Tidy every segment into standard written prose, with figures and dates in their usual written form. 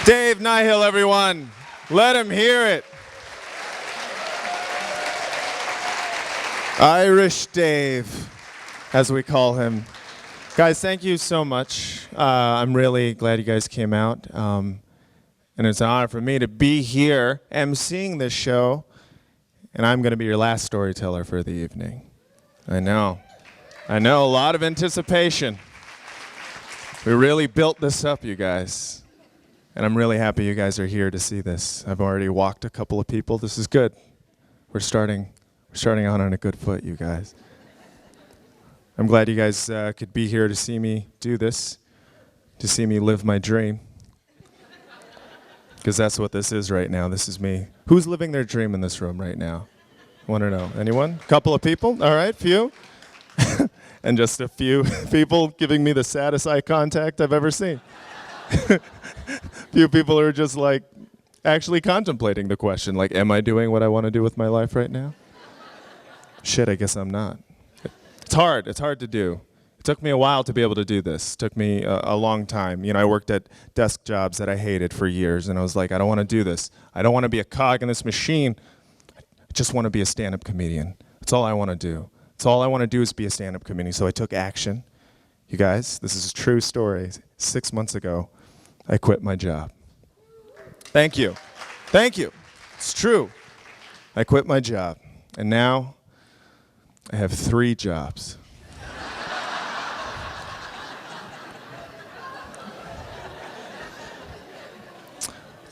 Dave Nihill, everyone. Let him hear it. Irish Dave, as we call him. Guys, thank you so much. I'm really glad you guys came out. And it's an honor for me to be here emceeing this show. And I'm going to be your last storyteller for the evening. I know, a lot of anticipation. We really built this up, you guys. And I'm really happy you guys are here to see this. I've already walked a couple of people. This is good. We're starting out on a good foot, you guys. I'm glad you guys could be here to see me do this, to see me live my dream. Because that's what this is right now. This is me. Who's living their dream in this room right now? Want to know? Anyone? Couple of people? All right, few. And just a few people giving me the saddest eye contact I've ever seen. Few people are just like actually contemplating the question, like, am I doing what I want to do with my life right now? Shit, I guess I'm not. It's hard to do. It took me a while to be able to do this. It took me a long time. You know, I worked at desk jobs that I hated for years, and I was like, I don't want to do this. I don't want to be a cog in this machine. I just want to be a stand-up comedian. That's all I want to do. That's all I want to do is be a stand-up comedian. So I took action. You guys, this is a true story. 6 months ago, I quit my job. Thank you. Thank you. It's true. I quit my job, and now I have 3 jobs.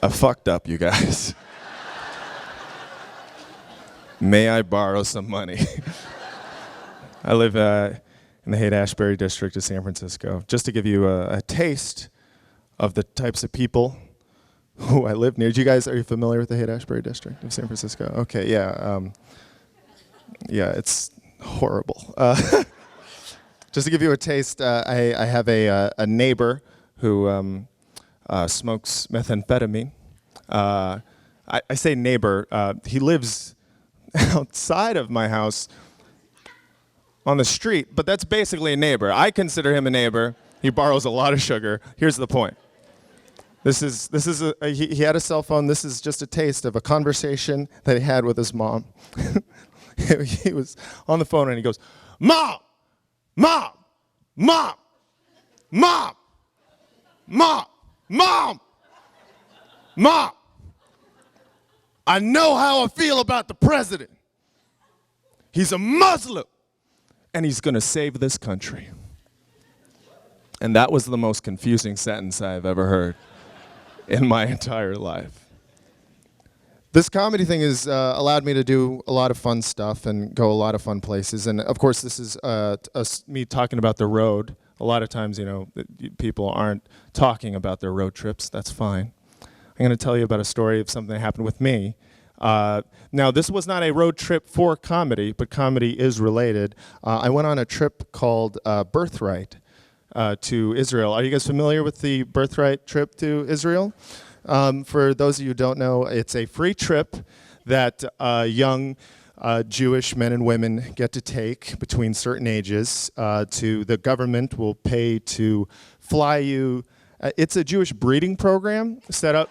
I fucked up, you guys. May I borrow some money? I live in the Haight-Ashbury district of San Francisco. Just to give you a taste of the types of people who I live near. Are you familiar with the Haight-Ashbury district of San Francisco? Okay, yeah. Yeah, it's horrible. Just to give you a taste, I have a neighbor who smokes methamphetamine. I say neighbor. He lives outside of my house on the street, but that's basically a neighbor. I consider him a neighbor. He borrows a lot of sugar. Here's the point. He had a cell phone. This is just a taste of a conversation that he had with his mom. He was on the phone and he goes, Mom! Mom! Mom! Mom! Mom! Mom! Mom! I know how I feel about the president. He's a Muslim, and he's going to save this country. And that was the most confusing sentence I've ever heard in my entire life. This comedy thing has allowed me to do a lot of fun stuff and go a lot of fun places. And of course, this is me talking about the road. A lot of times, you know, people aren't talking about their road trips. That's fine. I'm going to tell you about a story of something that happened with me. Now, this was not a road trip for comedy, but comedy is related. I went on a trip called Birthright to Israel. Are you guys familiar with the Birthright trip to Israel? For those of you who don't know, it's a free trip that young Jewish men and women get to take between certain ages. The government will pay to fly you. It's a Jewish breeding program set up.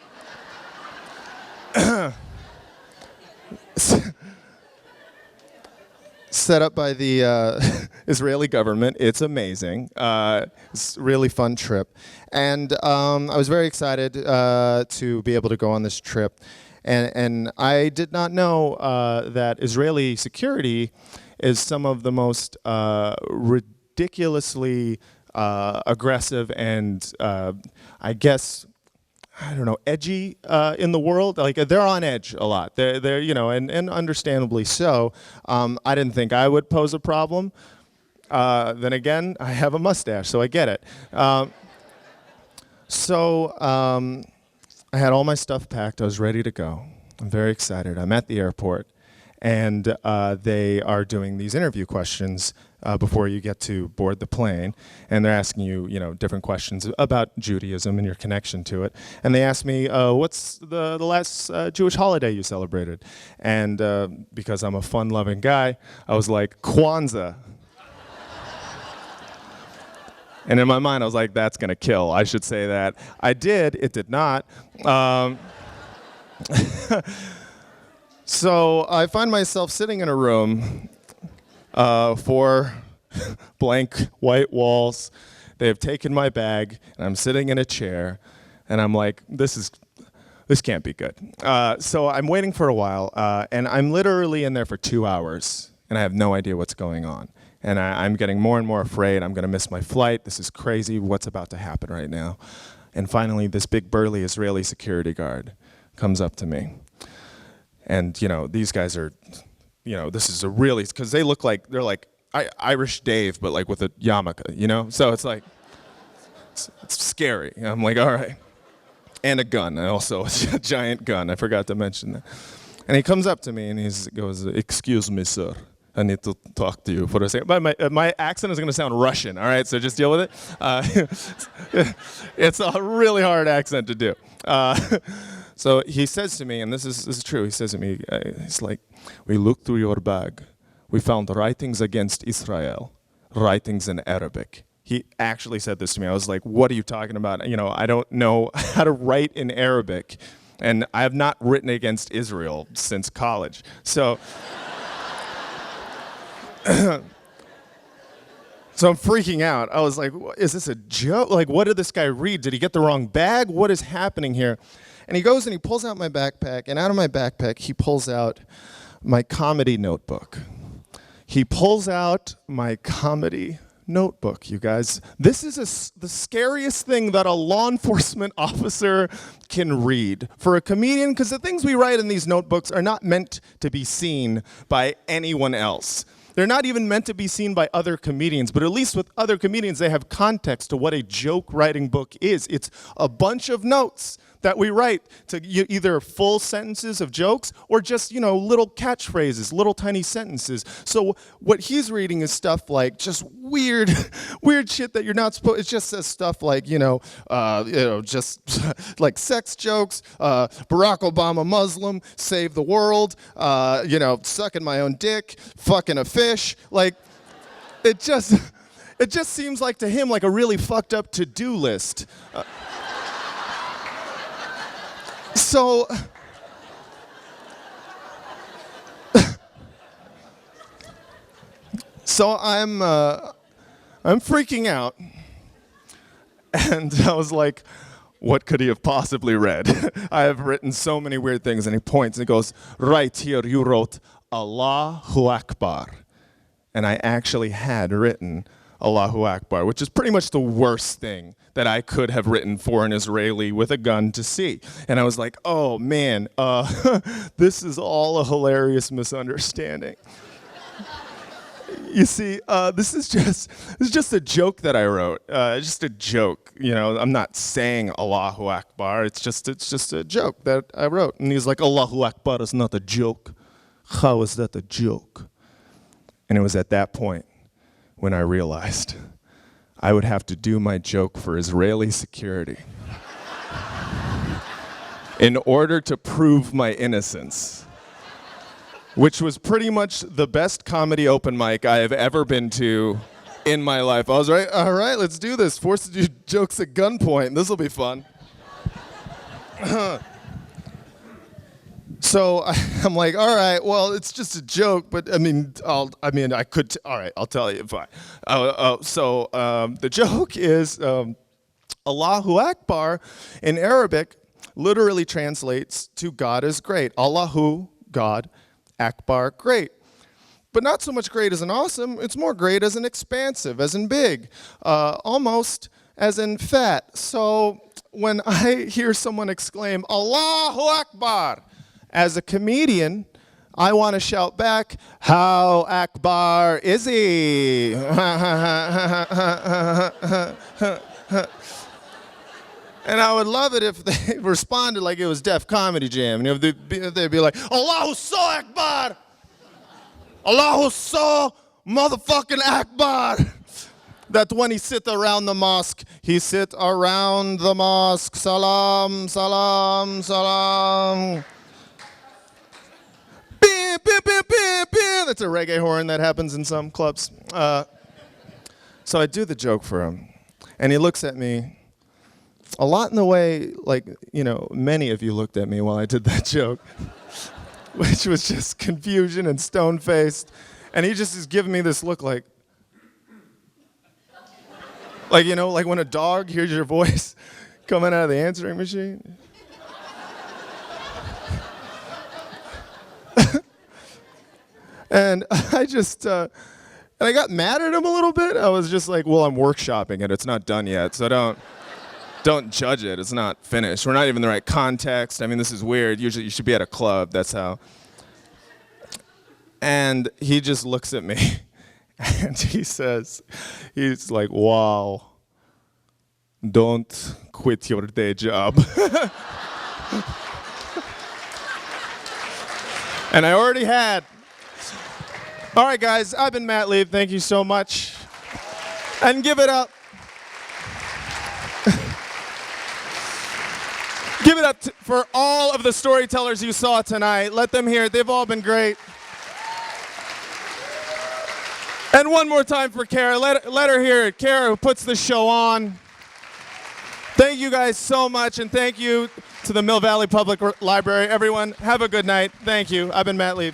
Set up by the Israeli government. It's amazing. It's a really fun trip. And I was very excited to be able to go on this trip. And I did not know that Israeli security is some of the most ridiculously aggressive and, I guess, I don't know, edgy in the world. Like, they're on edge a lot. They're you know, and understandably so. I didn't think I would pose a problem. Then again, I have a mustache, so I get it. I had all my stuff packed. I was ready to go. I'm very excited. I'm at the airport, and they are doing these interview questions before you get to board the plane, and they're asking you, you know, different questions about Judaism and your connection to it. And they asked me, what's the last Jewish holiday you celebrated? And because I'm a fun-loving guy, I was like, Kwanzaa. And in my mind, I was like, that's going to kill. I should say that. I did. It did not. So I find myself sitting in a room, 4 blank white walls. They have taken my bag, and I'm sitting in a chair, and I'm like, this can't be good. So I'm waiting for a while, and I'm literally in there for 2 hours, and I have no idea what's going on. And I'm getting more and more afraid. I'm going to miss my flight. This is crazy. What's about to happen right now? And finally, this big burly Israeli security guard comes up to me. And, these guys are, this is a really, because they look like, they're like Irish Dave, but like with a yarmulke, So it's like, it's scary. And I'm like, all right. And a gun, also a giant gun. I forgot to mention that. And he comes up to me and he goes, "Excuse me, sir. I need to talk to you for a second." But my accent is going to sound Russian, all right? So just deal with it. It's a really hard accent to do. So he says to me, and this is true, he says to me, he's like, "We looked through your bag. We found writings against Israel, writings in Arabic." He actually said this to me. I was like, what are you talking about? I don't know how to write in Arabic, and I have not written against Israel since college. So... So I'm freaking out. I was like, is this a joke? Like, what did this guy read? Did he get the wrong bag? What is happening here? And he goes and he pulls out my backpack, and out of my backpack, he pulls out my comedy notebook. He pulls out my comedy notebook, you guys. This is the scariest thing that a law enforcement officer can read for a comedian, because the things we write in these notebooks are not meant to be seen by anyone else. They're not even meant to be seen by other comedians, but at least with other comedians, they have context to what a joke writing book is. It's a bunch of notes that we write to either full sentences of jokes or just, little catchphrases, little tiny sentences. So what he's reading is stuff like just weird shit that you're not supposed. It just says stuff like, just like sex jokes, Barack Obama Muslim, save the world, sucking my own dick, fucking a fish. Like, it just seems like to him like a really fucked up to-do list. So I'm freaking out, and I was like, what could he have possibly read? I have written so many weird things, and he points and he goes, "Right here you wrote Allahu Akbar." And I actually had written Allahu Akbar, which is pretty much the worst thing that I could have written for an Israeli with a gun to see. And I was like, oh man, this is all a hilarious misunderstanding. You see, this is just a joke that I wrote. Just a joke, I'm not saying Allahu Akbar. It's just a joke that I wrote. And he's like, "Allahu Akbar is not a joke. How is that a joke?" And it was at that point when I realized I would have to do my joke for Israeli security in order to prove my innocence, which was pretty much the best comedy open mic I have ever been to in my life. I was right, all right, let's do this. Forced to do jokes at gunpoint. This will be fun. So I'm like, all right, well, it's just a joke, but I could, all right, I'll tell you, fine. So the joke is Allahu Akbar in Arabic literally translates to God is great. Allahu, God, Akbar, great. But not so much great as in awesome, it's more great as in expansive, as in big, almost as in fat. So when I hear someone exclaim, Allahu Akbar, as a comedian, I want to shout back, how Akbar is he? And I would love it if they responded like it was Def Comedy Jam. And they'd be like, Allahu so Akbar! Allahu so motherfucking Akbar! That when he sit around the mosque, he sit around the mosque. Salam, salam, salam. That's a reggae horn that happens in some clubs. So I do the joke for him. And he looks at me a lot in the way, like, many of you looked at me while I did that joke, which was just confusion and stone-faced. And he just is giving me this look like when a dog hears your voice coming out of the answering machine. And I just, and I got mad at him a little bit. I was just like, well, I'm workshopping it. It's not done yet, so don't judge it. It's not finished. We're not even in the right context. I mean, this is weird. Usually you should be at a club. That's how. And he just looks at me and he's like, wow, don't quit your day job. And I already had. All right, guys, I've been Matt Lieb. Thank you so much. And give it up. Give it up for all of the storytellers you saw tonight. Let them hear it. They've all been great. And one more time for Kara. Let her hear it. Kara, who puts the show on. Thank you guys so much, and thank you to the Mill Valley Public Library. Everyone, have a good night. Thank you. I've been Matt Lieb.